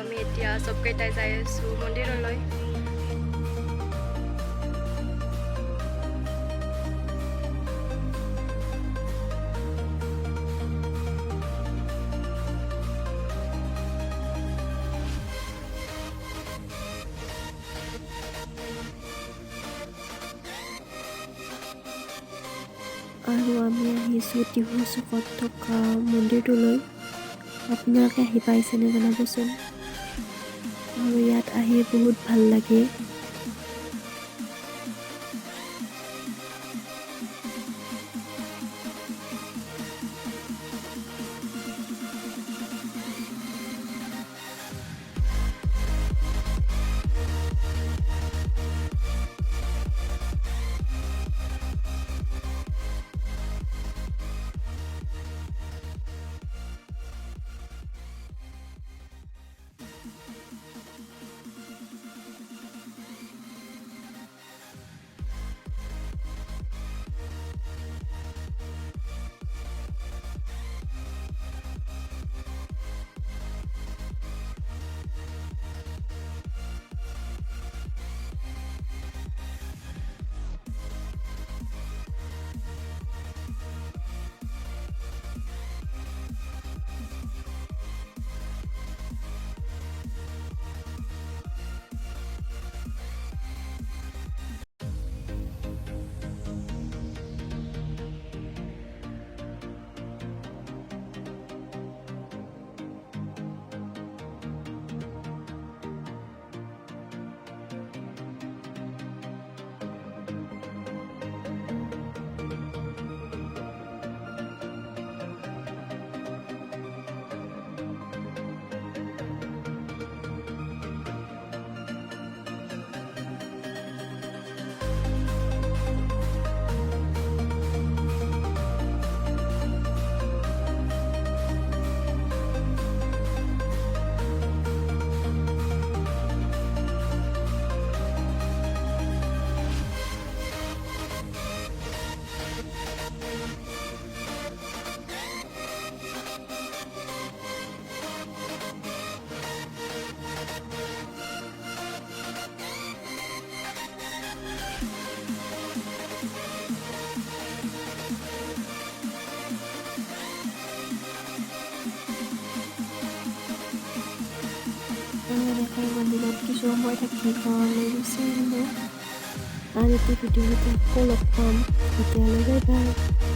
আমি এতিয়া চবকেইটাই যাই আছোঁ মন্দিৰলৈ। আৰু আমি আহিছোঁ টিহু চুকত থকা মন্দিৰটোলৈ। আপোনালোকে আহি পাইছেনে জনাবচোন। আৰু ইয়াত আহি বহুত ভাল লাগে। এনেকৈ মন্দিৰত কিছু সময় থাকি ঘৰলৈ গুচি আহিলোঁ। আৰু এটি ভিডিঅ'ত আকৌ লগ পাম। তেতিয়ালৈ বাই বাই।